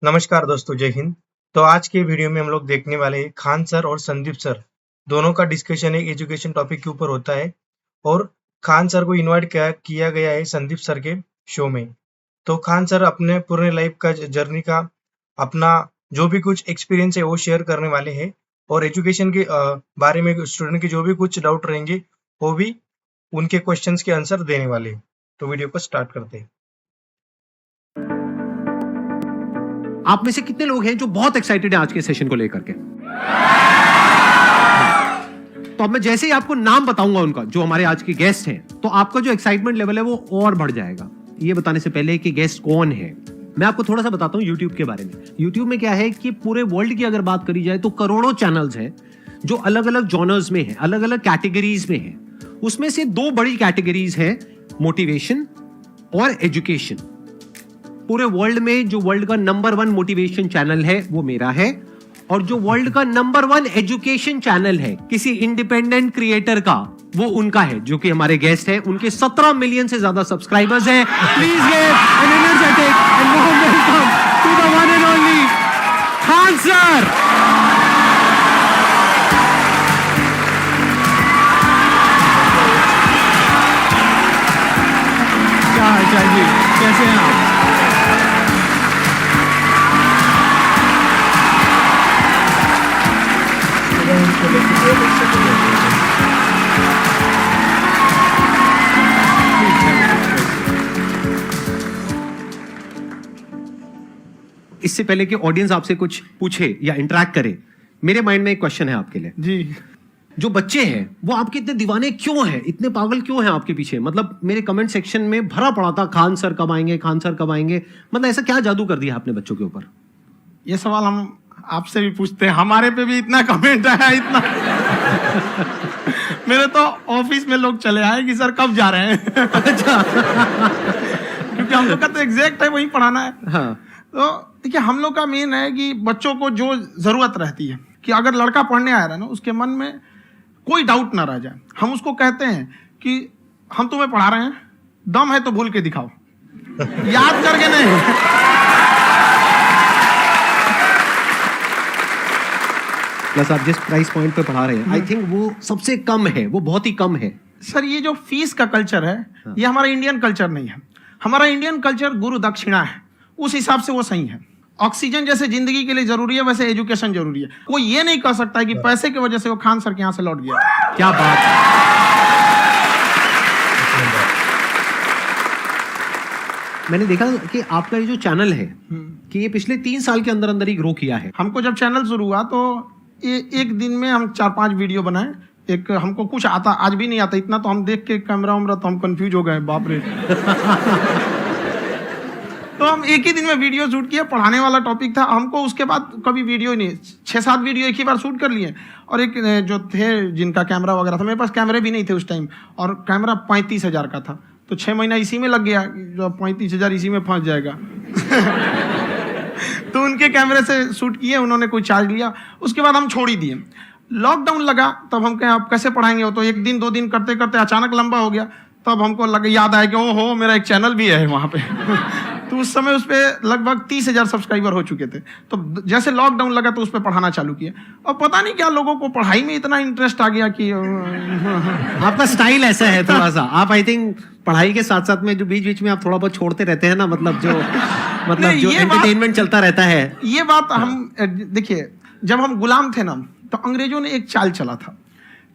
नमस्कार दोस्तों, जय हिंद। तो आज के वीडियो में हम लोग देखने वाले हैं खान सर और संदीप सर दोनों का डिस्कशन एक एजुकेशन टॉपिक के ऊपर होता है और खान सर को इनवाइट किया गया है संदीप सर के शो में। तो खान सर अपने पूरे लाइफ का जर्नी का अपना जो भी कुछ एक्सपीरियंस है वो शेयर करने वाले हैं और एजुकेशन के बारे में स्टूडेंट के जो भी कुछ डाउट रहेंगे वो भी उनके क्वेश्चंस के आंसर देने वाले हैं। तो वीडियो को स्टार्ट करते हैं। आप में से कितने लोग हैं जो बहुत एक्साइटेड हैं आज के सेशन को लेकर के? तो अब मैं जैसे ही आपको नाम बताऊंगा उनका, जो हमारे आज के गेस्ट हैं, तो आपका जो एक्साइटमेंट लेवल है वो और बढ़ जाएगा। ये बताने से पहले कि गेस्ट कौन है, मैं आपको थोड़ा सा बताता हूं यूट्यूब के बारे में। यूट्यूब में क्या है कि पूरे वर्ल्ड की अगर बात करी जाए तो करोड़ों चैनल्स हैं जो अलग अलग जॉनर्स में हैं, अलग अलग कैटेगरीज में हैं। उसमें से दो बड़ी कैटेगरीज हैं, मोटिवेशन और एजुकेशन। पूरे वर्ल्ड में जो वर्ल्ड का नंबर 1 मोटिवेशन चैनल है वो मेरा है, और जो वर्ल्ड का नंबर 1 एजुकेशन चैनल है किसी इंडिपेंडेंट क्रिएटर का, वो उनका है, जो कि हमारे गेस्ट है। उनके 17 मिलियन से ज्यादा सब्सक्राइबर्स हैं। Please give an energetic and warm welcome to the one and only Khan sir. क्या हाल जी, कैसे हैं आप? इससे पहले कि ऑडियंस आपसे कुछ पूछे या इंटरेक्ट करे, मेरे माइंड में एक क्वेश्चन है आपके लिए जी। जो बच्चे हैं वो आपके इतने दीवाने क्यों हैं, इतने पागल क्यों हैं आपके पीछे? मतलब मेरे कमेंट सेक्शन में भरा पड़ा था, खान सर कब आएंगे, खान सर कब आएंगे। मतलब ऐसा क्या जादू कर दिया आपने बच्चों के ऊपर? ये सवाल हम आपसे भी पूछते हैं, हमारे पे भी इतना कमेंट आया, इतना मेरे तो ऑफिस में लोग चले आए कि सर कब जा रहे हैं। अच्छा। क्योंकि हम लोग का तो एग्जैक्ट है, वही पढ़ाना है। हाँ। तो देखिए, हम लोग का मेन है कि बच्चों को जो जरूरत रहती है कि अगर लड़का पढ़ने आया है ना, उसके मन में कोई डाउट ना रह जाए। हम उसको कहते हैं कि हम तुम्हें पढ़ा रहे हैं, दम है तो भूल के दिखाओ, याद करके नहीं। प्लस आप जिस प्राइस पॉइंट पे पढ़ा रहे हैं, आई थिंक वो सबसे कम है, वो बहुत ही कम है। सर, ये जो फीस का कल्चर है, ये हमारा इंडियन कल्चर नहीं है। हमारा इंडियन कल्चर गुरु दक्षिणा है, उस हिसाब से वो सही है। ऑक्सीजन जैसे जिंदगी के लिए जरूरी है, वैसे एजुकेशन जरूरी है। कोई ये नहीं कह सकता है कि पैसे की वजह से वो खान सर के यहाँ से लौट गया। क्या बात है। मैंने देखा कि आपका ये जो चैनल है कि ये पिछले 3 साल के अंदर अंदर ही ग्रो किया है। हमको जब चैनल शुरू हुआ तो एक दिन में हम 4-5 वीडियो बनाए। एक हमको कुछ आता, आज भी नहीं आता इतना, तो हम देख के कैमरा उमरा तो हम कंफ्यूज हो गए, बाप रे। तो हम एक ही दिन में वीडियो शूट किया, पढ़ाने वाला टॉपिक था हमको। उसके बाद कभी वीडियो ही नहीं, 6-7 वीडियो एक ही बार शूट कर लिए। और एक जो थे जिनका कैमरा वगैरह था, मेरे पास कैमरे भी नहीं थे उस टाइम, और कैमरा 35,000 का था। तो 6 महीना इसी में लग गया, जो 35,000 इसी में फंस जाएगा। तो उनके कैमरे से शूट किए, उन्होंने कोई चार्ज लिया, उसके बाद हम छोड़ ही दिए। लॉकडाउन लगा, तब हम कहें आप कैसे पढ़ाएंगे। वो तो 1 दिन 2 दिन करते करते अचानक लंबा हो गया। तब हमको लगा, याद आया कि ओहो, मेरा एक चैनल भी है वहाँ पे। तो उस समय उस पर लगभग 30,000 सब्सक्राइबर हो चुके थे। तो जैसे लॉकडाउन लगा तो उस पर पढ़ाना चालू किया, और पता नहीं क्या लोगों को पढ़ाई में इतना इंटरेस्ट आ गया कि आपका स्टाइल ऐसा है थोड़ा सा। आप आई थिंक पढ़ाई के साथ साथ में जो बीच बीच में आप थोड़ा बहुत छोड़ते रहते हैं ना, मतलब जो एंटरटेनमेंट चलता रहता है। ये बात हम देखिए, जब हम गुलाम थे ना, तो अंग्रेजों ने एक चाल चला था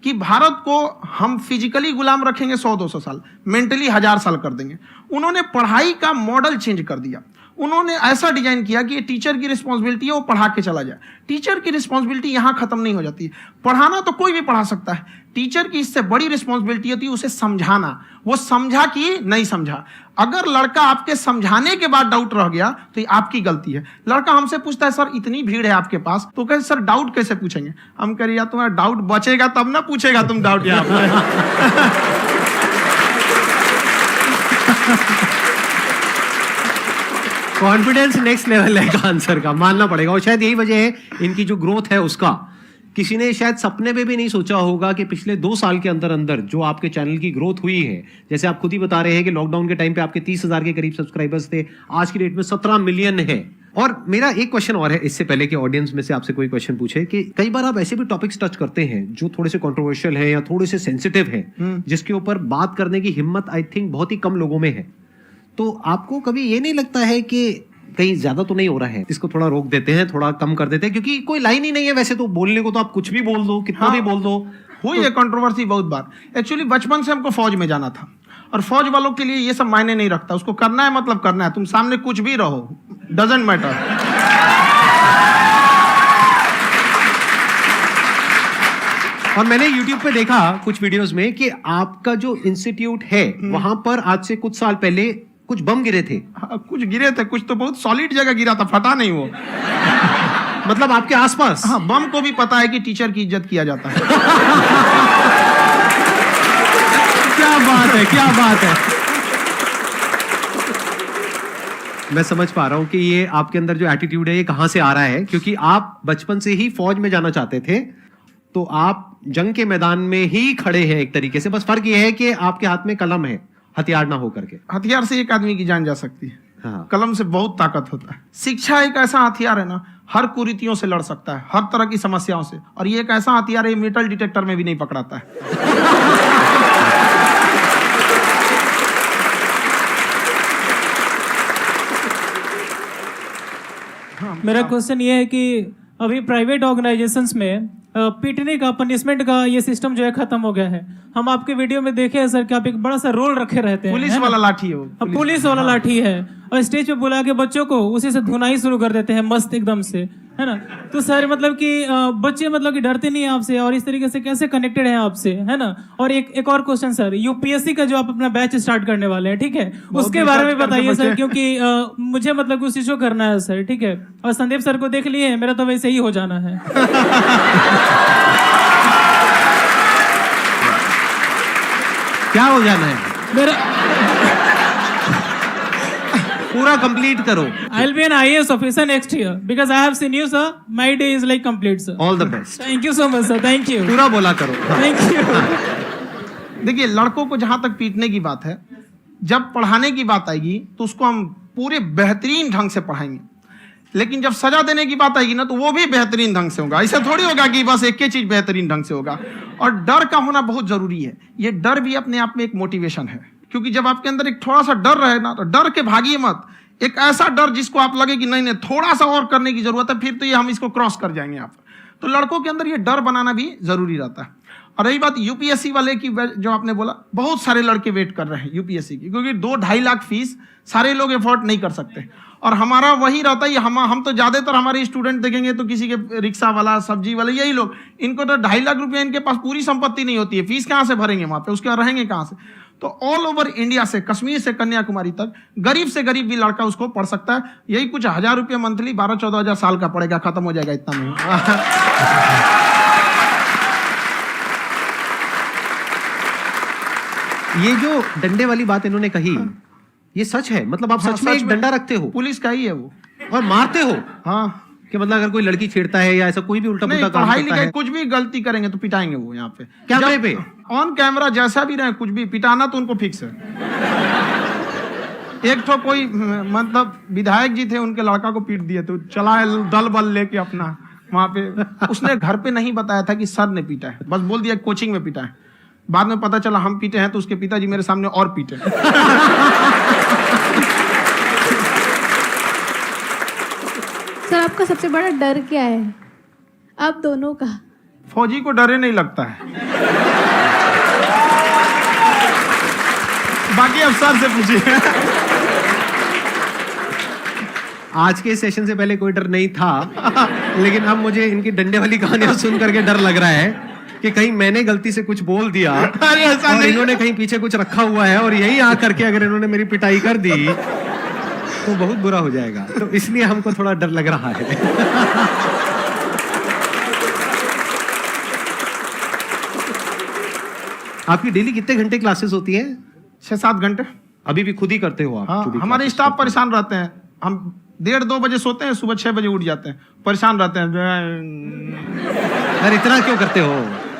कि भारत को हम फिजिकली गुलाम रखेंगे 100-200 साल, मेंटली 1000 साल कर देंगे। उन्होंने पढ़ाई का मॉडल चेंज कर दिया। उन्होंने ऐसा डिजाइन किया कि टीचर की रिस्पॉन्सिबिलिटी है वो पढ़ा के चला जाए। टीचर की रिस्पॉन्सिबिलिटी यहाँ खत्म नहीं हो जाती। पढ़ाना तो कोई भी पढ़ा सकता है, टीचर की इससे बड़ी रिस्पॉन्सिबिलिटी होती है उसे समझाना। वो समझा कि नहीं समझा। अगर लड़का आपके समझाने के बाद डाउट रह गया तो ये आपकी गलती है। लड़का हमसे पूछता है, सर इतनी भीड़ है आपके पास, तो कहे सर डाउट कैसे पूछेंगे? हम कह रहे यार, तुम्हारा डाउट बचेगा तब ना पूछेगा तुम डाउट यहाँ पे। कॉन्फिडेंस नेक्स्ट लेवल है खान सर का, मानना पड़ेगा। और शायद यही वजह है इनकी जो ग्रोथ है उसका। किसी ने शायद सपने में भी नहीं सोचा होगा कि पिछले 2 साल के अंदर अंदर जो आपके चैनल की ग्रोथ हुई है, जैसे आप खुद ही बता रहे हैं कि लॉकडाउन के टाइम पे आपके 30,000 के करीब सब्सक्राइबर्स थे, आज की डेट में 17 मिलियन है। और मेरा एक क्वेश्चन और है, इससे पहले कि ऑडियंस में से आपसे कोई क्वेश्चन पूछे, कि कई बार आप ऐसे भी टॉपिक्स टच करते हैं जो थोड़े से कंट्रोवर्शियल है या थोड़े से सेंसिटिव है, जिसके ऊपर बात करने की हिम्मत आई थिंक बहुत ही कम लोगों में है। तो आपको कभी ये नहीं लगता है कि कहीं ज्यादा तो नहीं हो रहा है, इसको थोड़ा रोक देते हैं, थोड़ा कम कर देते हैं, क्योंकि कोई लाइन ही नहीं है वैसे तो बोलने को, तो आप कुछ भी बोल दो, कितना भी बोल दो। हुई है कंट्रोवर्सी बहुत बार। एक्चुअली बचपन से हमको फौज में जाना था, और फौज वालों के लिए ये सब मायने नहीं रखता, उसको करना है मतलब करना है, तुम सामने कुछ भी रहो, डजंट मैटर। और मैंने YouTube पे देखा कुछ वीडियोस में कि आपका जो इंस्टीट्यूट है वहां पर आज से कुछ साल पहले कुछ बम गिरे थे। हाँ, कुछ गिरे थे, कुछ तो बहुत सॉलिड जगह गिरा था, फटा नहीं वो। मतलब आपके आसपास। हाँ, बम को भी पता है कि टीचर की इज्जत किया जाता है। क्या बात है, क्या बात है। मैं समझ पा रहा हूं कि ये आपके अंदर जो एटीट्यूड है ये कहां से आ रहा है, क्योंकि आप बचपन से ही फौज में जाना चाहते थे, तो आप जंग के मैदान में ही खड़े हैं एक तरीके से। बस फर्क ये है कि आपके हाथ में कलम है, हथियार ना हो करके। हथियार से एक आदमी की जान जा सकती है, हाँ। कलम से बहुत ताकत होता है। शिक्षा एक ऐसा हथियार है ना, हर कुरीतियों से लड़ सकता है, हर तरह की समस्याओं से। और ये एक ऐसा हथियार है, मेटल डिटेक्टर में भी नहीं पकड़ाता है। मेरा क्वेश्चन ये है कि अभी प्राइवेट ऑर्गेनाइजेशंस में पीटने का, पनिशमेंट का ये सिस्टम जो है खत्म हो गया है। हम आपके वीडियो में देखे हैं सर कि आप एक बड़ा सा रोल रखे रहते हैं, पुलिस वाला लाठी है वो, पुलिस वाला लाठी है, और स्टेज पे बुला के बच्चों को उसी से धुनाई शुरू कर देते हैं मस्त एकदम से, है ना। तो सर मतलब कि बच्चे मतलब कि डरते नहीं है आपसे, और इस तरीके से कैसे कनेक्टेड हैं आपसे, है ना। और एक और क्वेश्चन सर, यूपीएससी का जो आप अपना बैच स्टार्ट करने वाले हैं, ठीक है, उसके बारे में बताइए सर, क्योंकि मुझे मतलब उस चीज को करना है सर, ठीक है। और संदीप सर को देख लिए, मेरा तो वैसे ही हो जाना है। क्या हो जाना है? मेरा पूरा कंप्लीट करो। I'll be an IAS officer next year because I have seen you, sir. My day is like complete, sir. All the best. Thank you so much, sir. Thank you. पूरा बोला करो। Thank you. देखिए, लड़कों को जहां तक पीटने की बात है, जब पढ़ाने की बात आएगी तो उसको हम पूरे बेहतरीन ढंग से पढ़ाएंगे। लेकिन जब सजा देने की बात आएगी ना, तो वो भी बेहतरीन ढंग से होगा। ऐसा थोड़ी होगा कि बस एक ही चीज बेहतरीन ढंग से होगा। और डर का होना बहुत जरूरी है। ये डर भी अपने आप में एक मोटिवेशन है, क्योंकि जब आपके अंदर एक थोड़ा सा डर रहे ना, तो डर के भागिए मत। एक ऐसा डर जिसको आप लगे कि नहीं नहीं थोड़ा सा और करने की जरूरत है, फिर तो ये हम इसको क्रॉस कर जाएंगे आप। तो लड़कों के अंदर ये डर बनाना भी जरूरी रहता है। और रही बात यूपीएससी वाले की, जो आपने बोला, बहुत सारे लड़के वेट कर रहे हैं यूपीएससी की, क्योंकि 2-2.5 लाख फीस सारे लोग एफोर्ड नहीं कर सकते। और हमारा वही रहता है, हम तो ज्यादातर हमारे स्टूडेंट देखेंगे तो किसी के रिक्शा वाला, सब्जी वाले, यही लोग, इनको तो 2.5 लाख रुपया इनके पास पूरी संपत्ति नहीं होती है, फीस कहाँ से भरेंगे वहां पे, उसके बाद रहेंगे कहाँ से। तो ऑल ओवर इंडिया से, कश्मीर से कन्याकुमारी तक, गरीब से गरीब भी लड़का उसको पढ़ सकता है। यही कुछ 1000 रुपया मंथली, 12-14 हजार साल का पड़ेगा, खत्म हो जाएगा इतना में। ये जो डंडे वाली बात इन्होंने कही, ये सच है? मतलब आप सच में एक डंडा रखते हो? पुलिस का ही है वो। और मारते हो? हाँ, कि मतलब अगर कोई लड़की छेड़ता है या ऐसा कोई भी उल्टा पुल्टा काम पढ़ाई करता लिखाई है, कुछ भी गलती करेंगे तो पिटाएंगे वो। यहाँ पे कैमरे पे ऑन कैमरा जैसा भी रहे, कुछ भी पिटाना तो उनको फिक्स है। एक तो कोई मतलब विधायक जी थे, उनके लड़का को पीट दिए, तो चला है दल बल लेके अपना वहां पे। उसने घर पे नहीं बताया था कि सर ने पीटा है, बस बोल दिया कोचिंग में पीटा है। बाद में पता चला हम पीटे हैं, तो उसके पिताजी मेरे सामने और पीटे। सर, आपका सबसे बड़ा डर क्या है आप दोनों का? फौजी को डरे नहीं लगता है। बाकी अब सर से पूछिए। आज के सेशन से पहले कोई डर नहीं था, लेकिन अब मुझे इनकी डंडे वाली कहानियां सुन करके डर लग रहा है कि कहीं मैंने गलती से कुछ बोल दिया और इन्होंने कहीं पीछे कुछ रखा हुआ है, और यही आ करके अगर इन्होंने मेरी पिटाई कर दी तो बहुत बुरा हो जाएगा। तो इसलिए हमको थोड़ा डर लग रहा है। आपकी डेली कितने घंटे क्लासेस होती है? 6-7 घंटे। अभी भी खुद ही करते हो आप? हाँ, हमारे स्टाफ परेशान रहते हैं। हम 1:30-2 बजे सोते हैं, सुबह 6 बजे उठ जाते हैं, परेशान रहते हैं। यार इतना क्यों करते हो?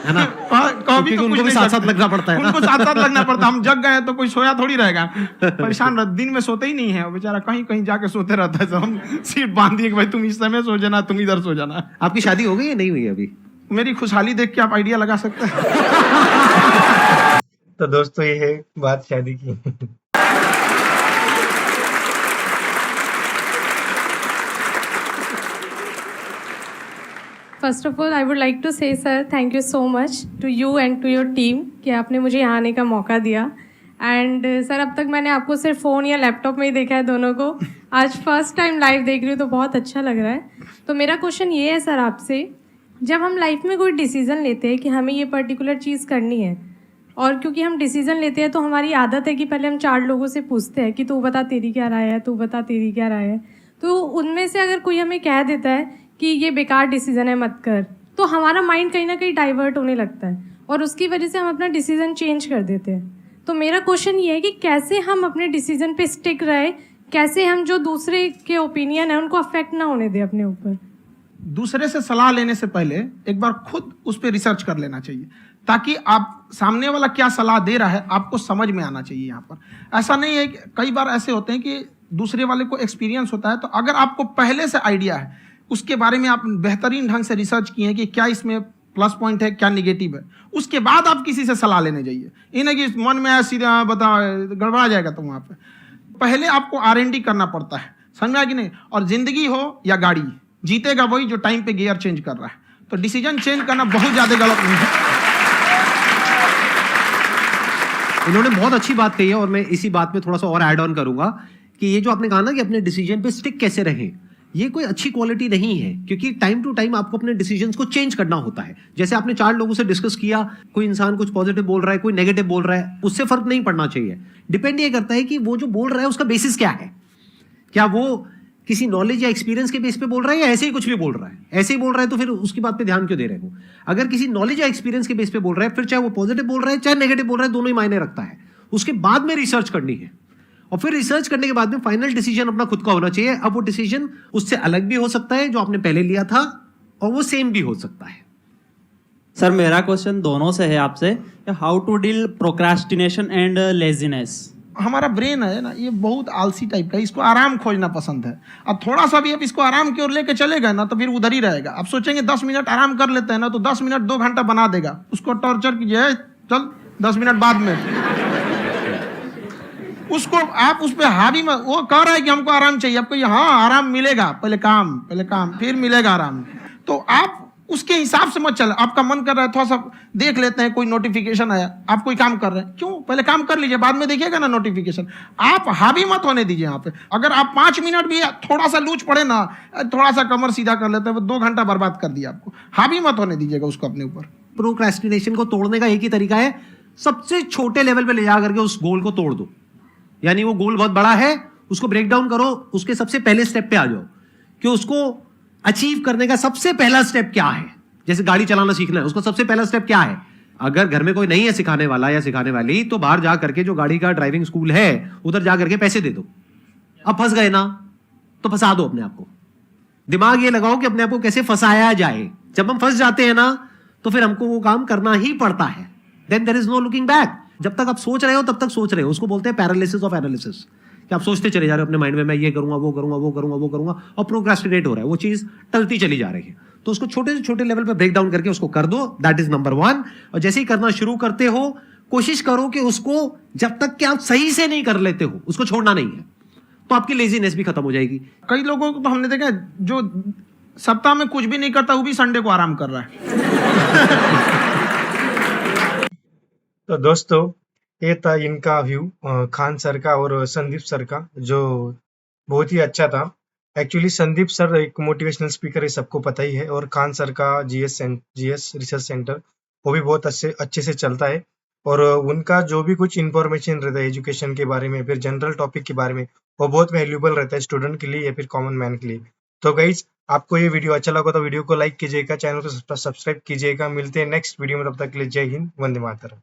है ना? कभी क्योंकि तो कुछ उनको भी नहीं साथ करते। साथ लगना पड़ता है ना। उनको साथ साथ लगना पड़ता है। हम जग गए तो कोई सोया थोड़ी रहेगा, परेशान रह, दिन में सोते ही नहीं है बेचारा, कहीं कहीं जाके सोते रहता है। तो हम सीट बांध दिए कि भाई तुम इस समय सो जाना, तुम इधर सो जाना। आपकी शादी हो गई या नहीं हुई अभी? मेरी खुशहाली देख के आप आइडिया लगा सकते हैं। तो दोस्तों ये है बात शादी की। First of all I would like to say sir thank you so much to you and to your team कि आपने मुझे यहाँ आने का मौका दिया। एंड सर अब तक मैंने आपको सिर्फ फ़ोन या लैपटॉप में ही देखा है दोनों को, आज फर्स्ट टाइम लाइव देख रही हूँ तो बहुत अच्छा लग रहा है। तो मेरा क्वेश्चन ये है सर आपसे, जब हम लाइफ में कोई डिसीज़न लेते हैं कि हमें ये पर्टिकुलर चीज़ करनी है, और क्योंकि हम डिसीज़न लेते हैं तो हमारी आदत है कि पहले हम 4 लोगों से पूछते हैं कि तू बता तेरी क्या राय है, तू बता तेरी क्या राय है। तो उनमें से अगर कोई हमें कह देता है कि ये बेकार डिसीज़न है मत कर, तो हमारा माइंड कहीं ना कहीं डाइवर्ट होने लगता है और उसकी वजह से हम अपना डिसीज़न चेंज कर देते हैं। तो मेरा क्वेश्चन ये है कि कैसे हम अपने डिसीज़न पे स्टिक रहे, कैसे हम जो दूसरे के ओपिनियन है उनको अफेक्ट ना होने दें अपने ऊपर। दूसरे से सलाह लेने से पहले एक बार खुद उस पर रिसर्च कर लेना चाहिए, ताकि आप सामने वाला क्या सलाह दे रहा है आपको समझ में आना चाहिए। यहाँ पर ऐसा नहीं है कि कई बार ऐसे होते हैं कि दूसरे वाले को एक्सपीरियंस होता है, तो अगर आपको पहले से आइडिया है, उसके बारे में आप बेहतरीन ढंग से रिसर्च किए हैं कि क्या इसमें प्लस पॉइंट है, क्या निगेटिव है, उसके बाद आप किसी से सलाह लेने जाइए। ये नहीं कि मन में आया सीधा बता गड़बड़ा जाएगा। तो वहाँ पे पहले आपको R&D करना पड़ता है, समझ में आया कि नहीं। और जिंदगी हो या गाड़ी, जीतेगा वही जो टाइम पे गियर चेंज कर रहा है। तो डिसीजन चेंज करना बहुत ज्यादा गलत नहीं है। इन्होंने बहुत अच्छी बात कही है और मैं इसी बात में थोड़ा सा और ऐड ऑन करूंगा कि ये जो आपने कहा ना कि अपने डिसीजन पे स्टिक कैसे रहें, ये कोई अच्छी क्वालिटी नहीं है, क्योंकि टाइम टू टाइम आपको अपने डिसीजंस को चेंज करना होता है। जैसे आपने 4 लोगों से डिस्कस किया, कोई इंसान कुछ पॉजिटिव बोल रहा है, कोई नेगेटिव बोल रहा है, उससे फर्क नहीं पड़ना चाहिए। डिपेंड ये करता है कि वो जो बोल रहा है उसका बेसिस क्या है। क्या वो किसी नॉलेज या एक्सपीरियंस के बेस पे बोल रहा है या ऐसे ही कुछ भी बोल रहा है? ऐसे ही बोल रहा है तो फिर उसकी बात पे ध्यान क्यों दे रहे हो? अगर किसी नॉलेज या एक्सपीरियंस के बेस पे बोल रहा है, फिर चाहे वो पॉजिटिव बोल रहा है चाहे नेगेटिव बोल रहा है, दोनों ही मायने रखता है। उसके बाद में रिसर्च करनी है और फिर रिसर्च करने के बाद में फाइनल डिसीजन अपना खुद का होना चाहिए। अब वो डिसीजन उससे अलग भी हो सकता है जो आपने पहले लिया था, और वो सेम भी हो सकता है। सर मेरा क्वेश्चन दोनों से है आपसे, how to deal procrastination and laziness. हमारा ब्रेन है ना, ये बहुत आलसी टाइप का है, इसको आराम खोजना पसंद है। अब थोड़ा सा भी आप इसको आराम की ओर लेके चले गए ना तो फिर उधर ही रहेगा। आप सोचेंगे 10 मिनट आराम कर लेते हैं ना, तो 10 मिनट 2 घंटा बना देगा। उसको टॉर्चर कीजिए, चल 10 मिनट बाद में उसको आप उस पर हावी मत। वो कह रहा है कि हमको आराम चाहिए, आपको हाँ आराम मिलेगा, पहले काम फिर मिलेगा आराम। तो आप उसके हिसाब से मत चले। आपका मन कर रहा है थोड़ा सा देख लेते हैं, कोई नोटिफिकेशन आया, आप कोई काम कर रहे हैं, क्यों पहले काम कर लीजिए, बाद में देखिएगा ना नोटिफिकेशन। आप हावी मत होने दीजिए यहाँ पे। अगर आप 5 मिनट भी थोड़ा सा लूज पड़े ना, थोड़ा सा कमर सीधा कर लेते हैं, वो 2 घंटा बर्बाद कर दिया आपको। हावी मत होने दीजिएगा उसको अपने ऊपर। प्रोक्रेस्टिनेशन को तोड़ने का एक ही तरीका है, सबसे छोटे लेवल पे ले जा करके उस गोल को तोड़ दो। यानी वो गोल बहुत बड़ा है, उसको ब्रेक डाउन करो, उसके सबसे पहले स्टेप पे आ जाओ कि उसको अचीव करने का सबसे पहला स्टेप क्या है। जैसे गाड़ी चलाना सीखना है, उसका सबसे पहला स्टेप क्या है। अगर घर में कोई नहीं है सिखाने वाला या सिखाने वाली, तो बाहर जा करके जो गाड़ी का ड्राइविंग स्कूल है उधर जा करके पैसे दे दो। अब फंस गए ना तो फंसा दो अपने आप को। दिमाग ये लगाओ कि अपने आप को कैसे फंसाया जाए। जब हम फंस जाते हैं ना तो फिर हमको वो काम करना ही पड़ता है। Then there is no looking back. जब तक आप सोच रहे हो तब तक सोच रहे हो, उसको बोलते हैं पैरालिसिस ऑफ एनालिसिस, कि आप सोचते चले जा रहे हो अपने माइंड में, मैं ये करूंगा वो करूंगा वो करूंगा वो करूंगा, और प्रोक्रेस्टिनेट हो रहा है, वो चीज टलती चली जा रही है। तो उसको छोटे से छोटे लेवल पे ब्रेक डाउन करके उसको कर दो, दैट इज नंबर 1। और जैसे ही करना शुरू करते हो, कोशिश करो कि उसको जब तक कि आप सही से नहीं कर लेते हो उसको छोड़ना नहीं है, तो आपकी लेजीनेस भी खत्म हो जाएगी। कई लोगों को तो हमने देखा जो सप्ताह में कुछ भी नहीं करता, वो भी संडे को आराम कर रहा है। तो दोस्तों ये था इनका व्यू खान सर का और संदीप सर का, जो बहुत ही अच्छा था। एक्चुअली संदीप सर एक मोटिवेशनल स्पीकर है, सबको पता ही है, और खान सर का जीएस रिसर्च सेंटर वो भी बहुत अच्छे से चलता है। और उनका जो भी कुछ इन्फॉर्मेशन रहता है एजुकेशन के बारे में, फिर जनरल टॉपिक के बारे में, वो बहुत वैल्यूएबल रहता है स्टूडेंट के लिए या फिर कॉमन मैन के लिए। तो गाइज आपको ये वीडियो अच्छा लगा तो वीडियो को लाइक कीजिएगा, चैनल को सब्सक्राइब कीजिएगा। मिलते हैं नेक्स्ट वीडियो में, तब तक के लिए जय हिंद, वंदे मातरम।